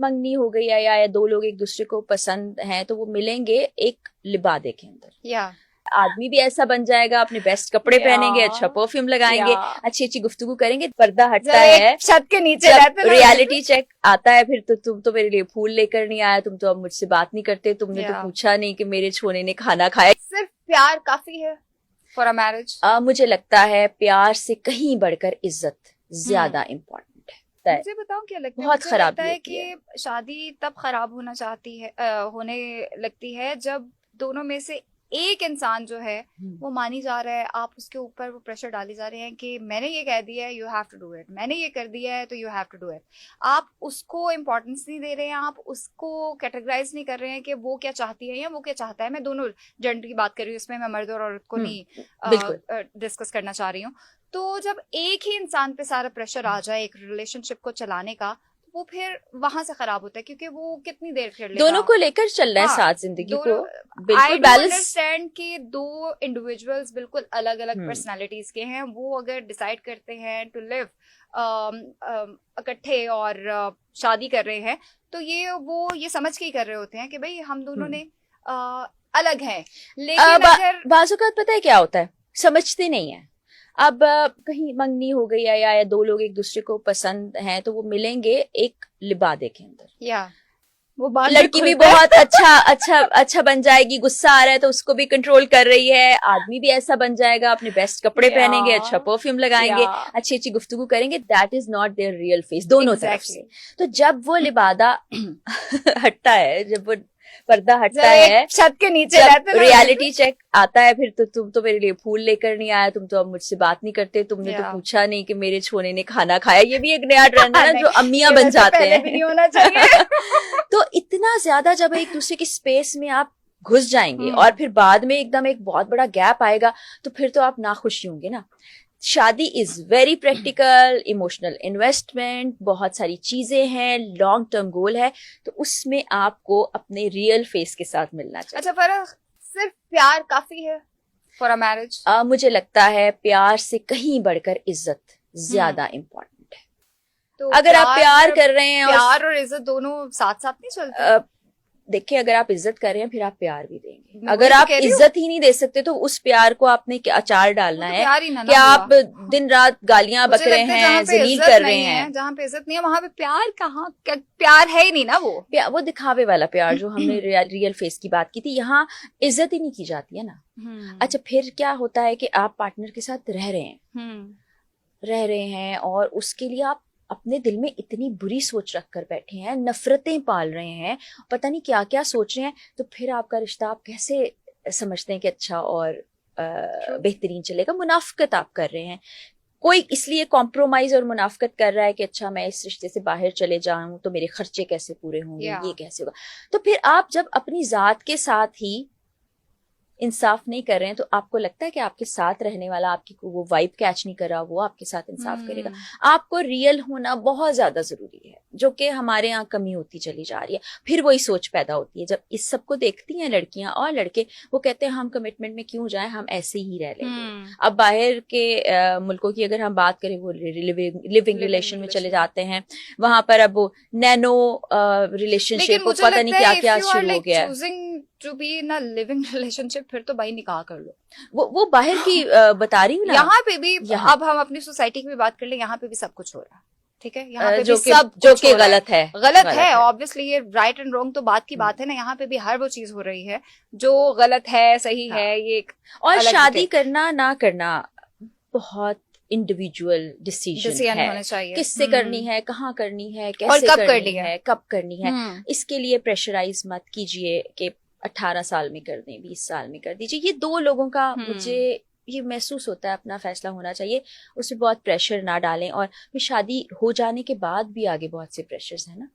मंगनी हो गई है या दो लोग एक दूसरे को पसंद हैं तो वो मिलेंगे एक लिबादे के अंदर, या आदमी भी ऐसा बन जाएगा, अपने बेस्ट कपड़े पहनेंगे, अच्छा परफ्यूम लगाएंगे, अच्छी अच्छी गुफ्तगू करेंगे, पर्दा हटता है, छत के नीचे रहते, रियलिटी चेक आता है, फिर तो तुम तो मेरे लिए फूल लेकर नहीं आया, तुम तो अब मुझसे बात नहीं करते, तुमने तो पूछा नहीं कि मेरे छोने ने खाना खाया। सिर्फ प्यार काफी है फॉर अ मैरिज? मुझे लगता है प्यार से कहीं बढ़कर इज्जत ज्यादा इम्पोर्टेंट है। मुझे बताओ क्या लगता है? बहुत खराब लगता है कि शादी तब खराब होने लगती है जब दोनों में से एक इंसान जो है वो मानी जा रहा है, आप उसके ऊपर वो प्रेशर डाली जा रहे हैं कि मैंने ये कह दिया है, you have to do it, मैंने ये कर दिया है तो you have to do it. आप उसको इम्पोर्टेंस नहीं दे रहे हैं, आप उसको कैटेगराइज नहीं कर रहे हैं कि वो क्या चाहती है या वो क्या चाहता है। मैं दोनों जेंडर की बात कर रही हूँ, इसमें मैं मर्द और औरत को नहीं डिस्कस करना चाह रही हूँ। तो जब एक ही इंसान पे सारा प्रेशर आ जाए एक रिलेशनशिप को चलाने का, वो फिर वहां से खराब होता है, क्योंकि वो कितनी देर फिर लेगा, दोनों को लेकर चल रहा है साथ जिंदगी को बिल्कुल बैलेंस। अंडरस्टैंड कि दो इंडिविजुअल्स बिल्कुल अलग अलग पर्सनालिटीज के हैं, वो अगर डिसाइड करते हैं टू लिव इकट्ठे और शादी कर रहे हैं तो ये समझ के ही कर रहे होते हैं कि भाई हम दोनों ने अलग हैं। लेकिन अगर बाज़ औक़ात पता है क्या होता है, समझते नहीं है। अब कहीं मंगनी हो गई है या दो लोग एक दूसरे को पसंद हैं तो वो मिलेंगे एक लिबादे के अंदर, या वो लड़की भी बहुत अच्छा बन जाएगी, गुस्सा आ रहा है तो उसको भी कंट्रोल कर रही है, आदमी भी ऐसा बन जाएगा, अपने बेस्ट कपड़े पहनेंगे, अच्छा परफ्यूम लगाएंगे, अच्छी अच्छी गुफ्तगू करेंगे। That is not there real face दोनों तरफ से। तो जब वो लिबादा हटता है, जब वो पर्दा हटता है, छत के नीचे रहते, रियलिटी चेक आता है, फिर तो तुम तो मेरे लिए फूल लेकर नहीं आया, तुम तो अब मुझसे बात नहीं करते, तुमने तो पूछा नहीं कि मेरे छोने ने खाना खाया। ये भी एक नया ट्रेंड है ना जो अम्मियां बन जाते हैं। नहीं होना चाहिए। तो इतना ज्यादा जब एक दूसरे की स्पेस में आप घुस जाएंगे और फिर बाद में एकदम एक बहुत बड़ा गैप आएगा तो फिर तो आप नाखुश होंगे ना। शादी is very practical, emotional investment, बहुत सारी चीजें हैं, लॉन्ग टर्म गोल है, तो उसमें आपको अपने रियल फेस के साथ मिलना चाहिए। अच्छा फराह, सिर्फ प्यार काफी है फॉर अ मैरिज? मुझे लगता है प्यार से कहीं बढ़कर इज्जत ज्यादा इम्पोर्टेंट है। तो अगर आप प्यार कर रहे हैं, प्यार और इज्जत दोनों साथ साथ नहीं चलते। देखिए, अगर आप इज्जत कर रहे हैं फिर आप प्यार भी देंगे। अगर आप इज्जत ही नहीं दे सकते तो उस प्यार को आपने अचार डालना है कि आप दिन रात गालियां बक रहे हैं, जलील कर रहे हैं। जहाँ पे इज्जत नहीं है वहां पे प्यार कहाँ? प्यार है ही नहीं ना। वो दिखावे वाला प्यार जो हमने रियल फेस की बात की थी, यहाँ इज्जत ही नहीं की जाती है ना। अच्छा, फिर क्या होता है कि आप पार्टनर के साथ रह रहे हैं और उसके लिए आप अपने दिल में इतनी बुरी सोच रख कर बैठे हैं, नफरतें पाल रहे हैं, पता नहीं क्या क्या सोच रहे हैं, तो फिर आपका रिश्ता आप कैसे समझते हैं कि अच्छा और बेहतरीन चलेगा? मुनाफकत आप कर रहे हैं। कोई इसलिए कॉम्प्रोमाइज और मुनाफकत कर रहा है कि अच्छा मैं इस रिश्ते से बाहर चले जाऊं तो मेरे खर्चे कैसे पूरे होंगे, ये कैसे होगा। तो फिर आप जब अपनी जात के साथ ही इंसाफ नहीं कर रहे हैं तो आपको लगता है कि आपके साथ रहने वाला आपकी वो वाइब कैच नहीं कर रहा, वो आपके साथ इंसाफ करेगा? आपको रियल होना बहुत ज्यादा जरूरी है, जो कि हमारे यहाँ कमी होती चली जा रही है। फिर वही सोच पैदा होती है जब इस सब को देखती हैं लड़कियां और लड़के, वो कहते हैं हम कमिटमेंट में क्यों जाएं, हम ऐसे ही रह लेंगे। अब बाहर के मुल्कों की अगर हम बात करें, वो लिविंग रिलेशन में चले जाते हैं, वहां पर अब वो नैनो रिलेशनशिप, पता नहीं क्या क्या शुरू हो गया है। To be in a living relationship, फिर तो भाई निकाह कर लो। वो बाहर की बता रही हूँ ना। यहाँ पे भी अब हम अपनी सोसाइटी की भी बात कर ले, यहाँ पे भी सब कुछ हो रहा है, ठीक है? यहाँ पे जो भी सब जो कि गलत है ऑब्वियसली। ये राइट एंड रॉन्ग तो बात की बात है ना, यहाँ पे भी हर वो चीज हो रही है जो गलत है, सही है, ये और शादी करना ना करना बहुत इंडिविजुअल डिसीजन है, होना चाहिए। किससे करनी है, कहाँ करनी है, कैसे करनी है, कब करनी है। इसके लिए प्रेशराइज मत कीजिए कि 18 साल में कर दें, 20 साल में कर दीजिए। ये दो लोगों का मुझे ये महसूस होता है अपना फैसला होना चाहिए, उसमें बहुत प्रेशर ना डालें। और शादी हो जाने के बाद भी आगे बहुत से प्रेशर्स है ना।